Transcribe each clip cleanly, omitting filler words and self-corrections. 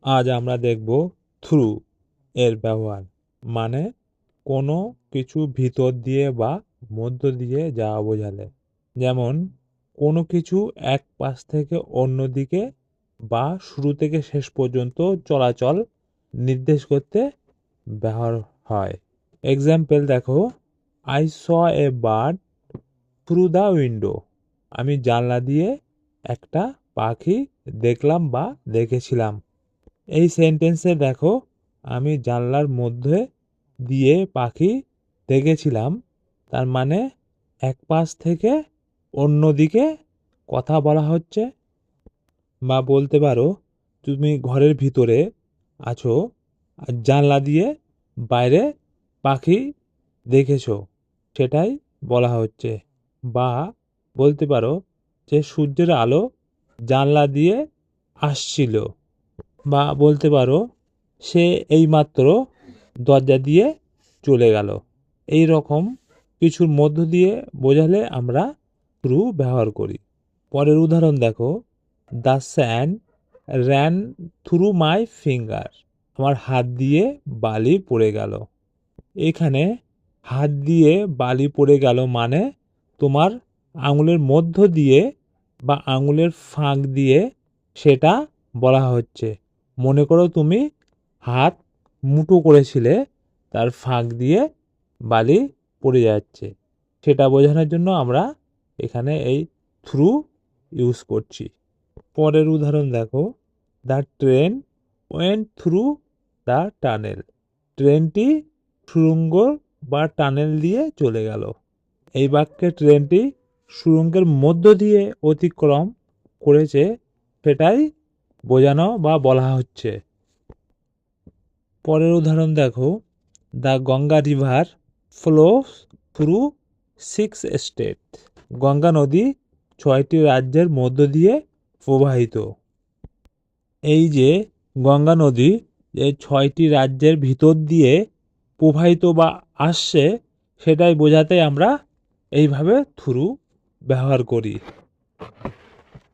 আজ আমরা দেখব থ্রু এর ব্যবহার, মানে কোনো কিছু ভিতর দিয়ে বা মধ্য দিয়ে যাওয়া বোঝালে। যেমন কোনো কিছু এক পাশ থেকে অন্য দিকে বা শুরু থেকে শেষ পর্যন্ত চলাচল নির্দেশ করতে ব্যবহার হয়। এক্সাম্পল দেখো, I saw a bird through the window. আমি জানলা দিয়ে একটা পাখি দেখলাম বা দেখেছিলাম। এই সেন্টেন্সে দেখো, আমি জানলার মধ্যে দিয়ে পাখি দেখেছিলাম, তার মানে এক পাশ থেকে অন্য দিকে কথা বলা হচ্ছে। বা বলতে পারো, তুমি ঘরের ভিতরে আছো আর জানলা দিয়ে বাইরে পাখি দেখেছো, সেটাই বলা হচ্ছে। বা বলতে পারো যে সূর্যের আলো জানলা দিয়ে আসছিল। বা বলতে পারো সে এইমাত্র দরজা দিয়ে চলে গেল। এই রকম কিছুর মধ্য দিয়ে বোঝালে আমরা থ্রু ব্যবহার করি। পরের উদাহরণ দেখো, the sand ran through my finger. আমার হাত দিয়ে বালি পড়ে গেল। এখানে হাত দিয়ে বালি পড়ে গেল মানে তোমার আঙুলের মধ্য দিয়ে বা আঙুলের ফাঁক দিয়ে সেটা বলা হচ্ছে। মনে করো তুমি হাত মুঠো করেছিলে, তার ফাঁক দিয়ে বালি পড়ে যাচ্ছে, সেটা বোঝানোর জন্য আমরা এখানে এই থ্রু ইউজ করছি। পরের উদাহরণ দেখো, the train went through the tunnel. ট্রেনটি সুড়ঙ্গ বা টানেল দিয়ে চলে গেল। এই বাক্যে ট্রেনটি সুড়ঙ্গের মধ্য দিয়ে অতিক্রম করেছে, সেটাই বোঝানো বা বলা হচ্ছে। পরের উদাহরণ দেখো, the Ganga river flows through 6 state. Ganga নদী 6টি রাজ্যের মধ্য দিয়ে প্রবাহিত। এই যে গঙ্গা নদী এই 6টি রাজ্যের ভিতর দিয়ে প্রবাহিত বা আসছে, সেটাই বোঝাতে আমরা এইভাবে থ্রু ব্যবহার করি।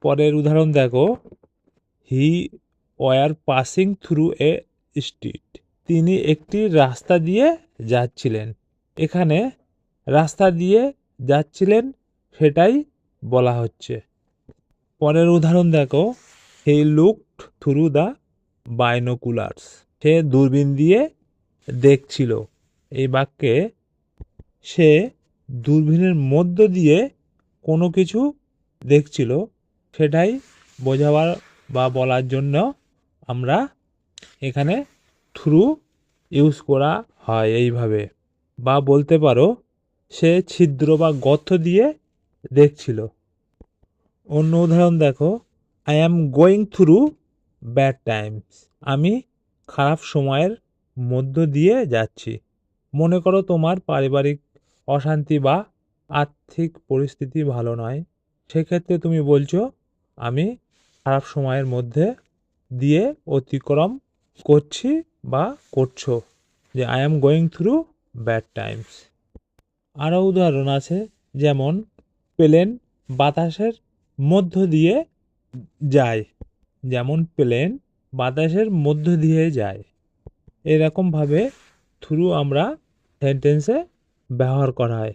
পরের উদাহরণ দেখো, হি war passing through a street. তিনি একটি রাস্তা দিয়ে যাচ্ছিলেন। এখানে রাস্তা দিয়ে যাচ্ছিলেন সেটাই বলা হচ্ছে। পরের উদাহরণ দেখো, he looked through the binoculars. সে দূরবীন দিয়ে দেখছিল। এই বাক্যে সে দূরবীনের মধ্য দিয়ে কোনো কিছু দেখছিল, সেটাই বোঝাবার বা বলার জন্য আমরা এখানে থ্রু ইউজ করা হয় এইভাবে। বা বলতে পারো সে ছিদ্র বা গর্ত দিয়ে দেখছিল। অন্য উদাহরণ দেখো, I am going through bad Times. আমি খারাপ সময়ের মধ্য দিয়ে যাচ্ছি। মনে করো তোমার পারিবারিক অশান্তি বা আর্থিক পরিস্থিতি ভালো নয়, সেক্ষেত্রে তুমি বলছো আমি খারাপ সময়ের মধ্যে দিয়ে অতিক্রম করছি বা করছো, যে I am going through bad Times. আরও উদাহরণ আছে, যেমন প্লেন বাতাসের মধ্য দিয়ে যায়। যেমন প্লেন বাতাসের মধ্য দিয়ে যায়। এরকমভাবে থ্রু আমরা সেন্টেন্সে ব্যবহার করা হয়।